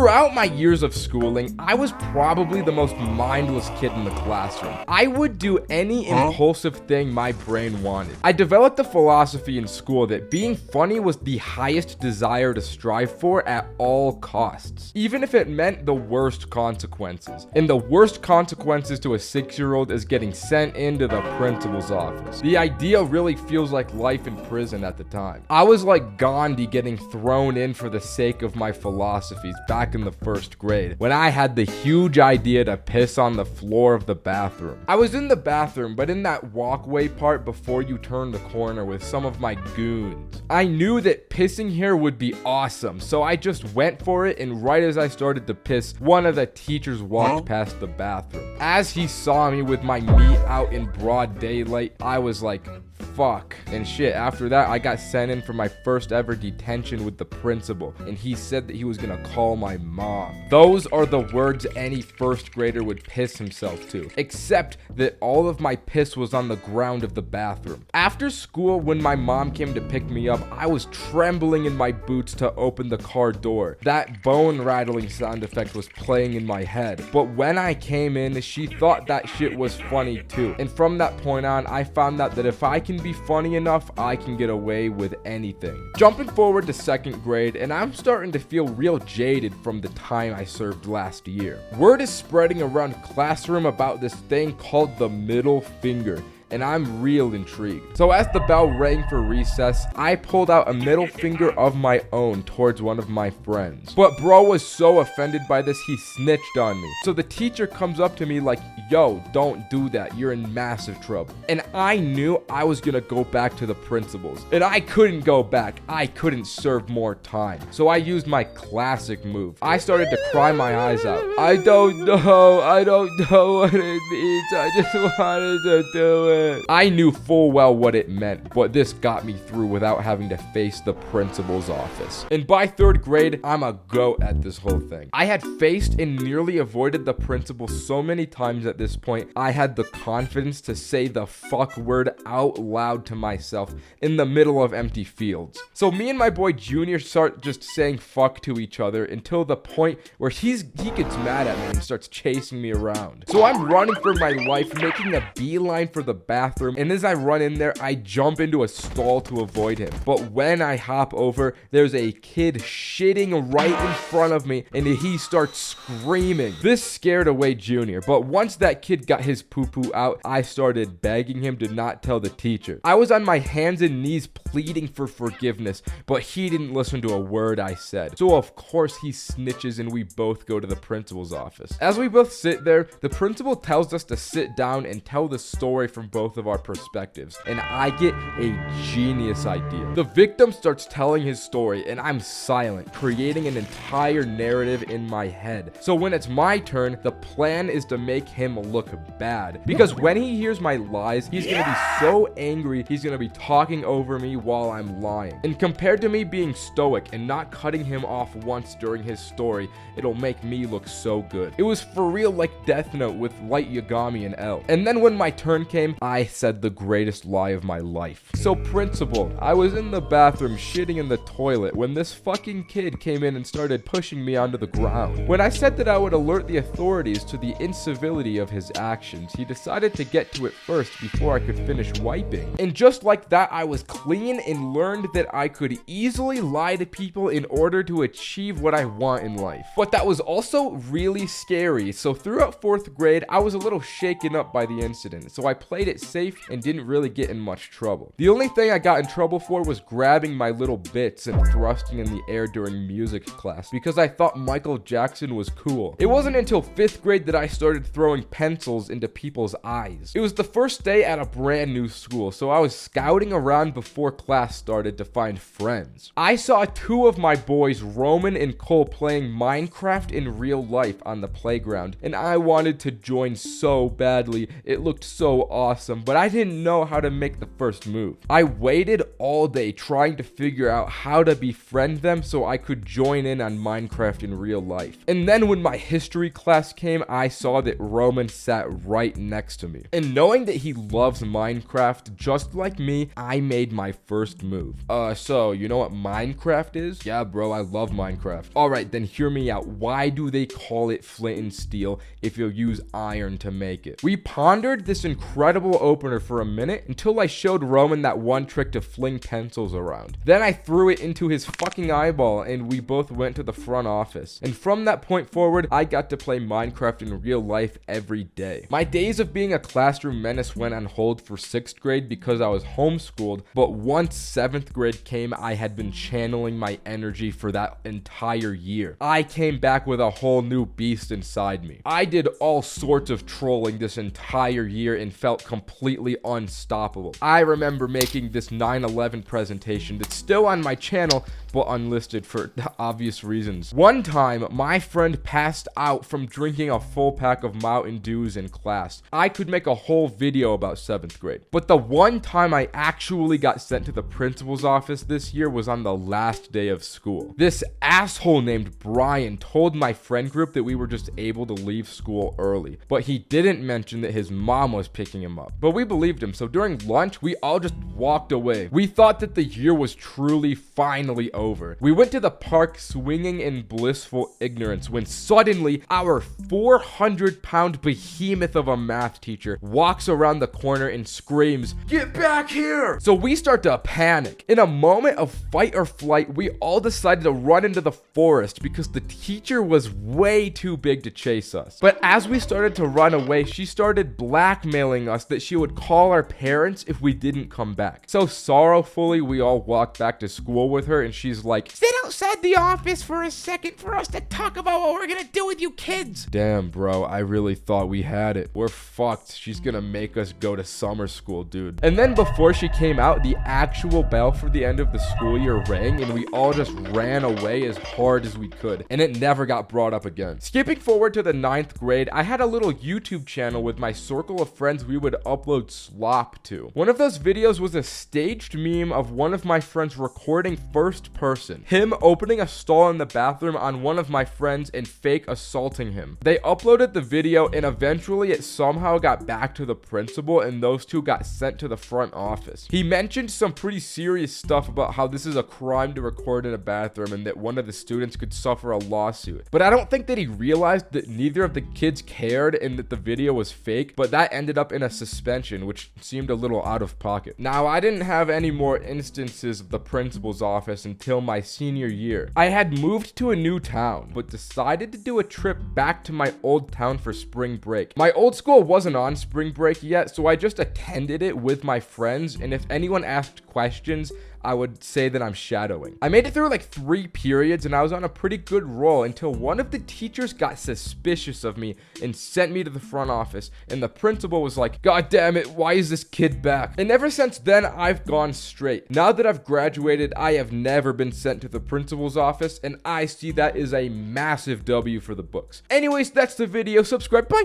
Throughout my years of schooling, I was probably the most mindless kid in the classroom. I would do any impulsive thing my brain wanted. I developed a philosophy in school that being funny was the highest desire to strive for at all costs, even if it meant the worst consequences. And the worst consequences to a 6-year-old is getting sent into the principal's office. The idea really feels like life in prison at the time. I was like Gandhi getting thrown in for the sake of my philosophies back in the 1st grade, when I had the huge idea to piss on the floor of the bathroom. I was in the bathroom, but in that walkway part before you turn the corner with some of my goons. I knew that pissing here would be awesome, so I just went for it, and right as I started to piss, one of the teachers walked past the bathroom. As he saw me with my meat out in broad daylight, I was like, fuck. And shit, after that, I got sent in for my first ever detention with the principal, and he said that he was gonna call my mom. Those are the words any 1st grader would piss himself to, except that all of my piss was on the ground of the bathroom. After school, when my mom came to pick me up, I was trembling in my boots to open the car door. That bone rattling sound effect was playing in my head, but when I came in, she thought that shit was funny too. And from that point on, I found out that if I can be funny enough, I can get away with anything. Jumping forward to 2nd grade, and I'm starting to feel real jaded from the time I served last year. Word is spreading around classroom about this thing called the middle finger, and I'm real intrigued. So as the bell rang for recess, I pulled out a middle finger of my own towards one of my friends. But bro was so offended by this, he snitched on me. So the teacher comes up to me like, yo, don't do that, you're in massive trouble. And I knew I was gonna go back to the principal's, and I couldn't go back. I couldn't serve more time. So I used my classic move. I started to cry my eyes out. I don't know what it means, I just wanted to do it. I knew full well what it meant, but this got me through without having to face the principal's office. And by 3rd grade, I'm a goat at this whole thing. I had faced and nearly avoided the principal so many times at this point, I had the confidence to say the fuck word out loud to myself in the middle of empty fields. So me and my boy Junior start just saying fuck to each other until the point where he gets mad at me and starts chasing me around. So I'm running for my life, making a beeline for the bathroom, and as I run in there, I jump into a stall to avoid him. But when I hop over, there's a kid shitting right in front of me, and he starts screaming. This scared away Junior, but once that kid got his poo-poo out, I started begging him to not tell the teacher. I was on my hands and knees pleading for forgiveness, but he didn't listen to a word I said. So of course he snitches, and we both go to the principal's office. As we both sit there, the principal tells us to sit down and tell the story from both of our perspectives, and I get a genius idea. The victim starts telling his story, and I'm silent, creating an entire narrative in my head. So when it's my turn, the plan is to make him look bad, because when he hears my lies, he's gonna be so angry, he's gonna be talking over me while I'm lying. And compared to me being stoic and not cutting him off once during his story, it'll make me look so good. It was for real like Death Note with Light Yagami and L. And then when my turn came, I said the greatest lie of my life. So principal, I was in the bathroom shitting in the toilet when this fucking kid came in and started pushing me onto the ground. When I said that I would alert the authorities to the incivility of his actions, he decided to get to it first before I could finish wiping. And just like that, I was clean and learned that I could easily lie to people in order to achieve what I want in life. But that was also really scary. So throughout 4th grade, I was a little shaken up by the incident. So I played it safe and didn't really get in much trouble. The only thing I got in trouble for was grabbing my little bits and thrusting in the air during music class because I thought Michael Jackson was cool. It wasn't until 5th grade that I started throwing pencils into people's eyes. It was the first day at a brand new school, so I was scouting around before class started to find friends. I saw 2 of my boys, Roman and Cole, playing Minecraft in real life on the playground, and I wanted to join so badly. It looked so awesome. awesome, but I didn't know how to make the first move. I waited all day trying to figure out how to befriend them so I could join in on Minecraft in real life. And then when my history class came, I saw that Roman sat right next to me. And knowing that he loves Minecraft just like me, I made my first move. So you know what Minecraft is? Yeah, bro, I love Minecraft. Alright, then hear me out. Why do they call it flint and steel if you'll use iron to make it? We pondered this incredible opener for a minute until I showed Roman that one trick to fling pencils around. Then I threw it into his fucking eyeball and we both went to the front office. And from that point forward, I got to play Minecraft in real life every day. My days of being a classroom menace went on hold for 6th grade because I was homeschooled, but once 7th grade came, I had been channeling my energy for that entire year. I came back with a whole new beast inside me. I did all sorts of trolling this entire year and felt completely unstoppable. I remember making this 9/11 presentation that's still on my channel, but unlisted for obvious reasons. One time, my friend passed out from drinking a full pack of Mountain Dews in class. I could make a whole video about 7th grade. But the one time I actually got sent to the principal's office this year was on the last day of school. This asshole named Brian told my friend group that we were just able to leave school early, but he didn't mention that his mom was picking him up. But we believed him, so during lunch, we all just walked away. We thought that the year was truly finally over. We went to the park swinging in blissful ignorance when suddenly our 400-pound behemoth of a math teacher walks around the corner and screams, "Get back here!" So we start to panic. In a moment of fight or flight, we all decided to run into the forest because the teacher was way too big to chase us. But as we started to run away, she started blackmailing us that she would call our parents if we didn't come back. So sorrowfully, we all walked back to school with her and she's like, "Sit outside the office for a second for us to talk about what we're gonna do with you kids." Damn, bro, I really thought we had it. We're fucked. She's gonna make us go to summer school, dude. And then before she came out, the actual bell for the end of the school year rang and we all just ran away as hard as we could. And it never got brought up again. Skipping forward to the 9th grade, I had a little YouTube channel with my circle of friends we would upload slop to. One of those videos was a staged meme of one of my friends recording first person, him opening a stall in the bathroom on one of my friends and fake assaulting him. They uploaded the video and eventually it somehow got back to the principal and those two got sent to the front office. He mentioned some pretty serious stuff about how this is a crime to record in a bathroom and that one of the students could suffer a lawsuit. But I don't think that he realized that neither of the kids cared and that the video was fake, but that ended up in a suspension, which seemed a little out of pocket. Now, I didn't have any more instances of the principal's office until my senior year. I had moved to a new town, but decided to do a trip back to my old town for spring break. My old school wasn't on spring break yet, so I just attended it with my friends, and if anyone asked questions, I would say that I'm shadowing. I made it through like 3 periods and I was on a pretty good roll until one of the teachers got suspicious of me and sent me to the front office, and the principal was like, "God damn it, why is this kid back?" And ever since then, I've gone straight. Now that I've graduated, I have never been sent to the principal's office, and I see that as a massive W for the books. Anyways, that's the video. Subscribe. Bye.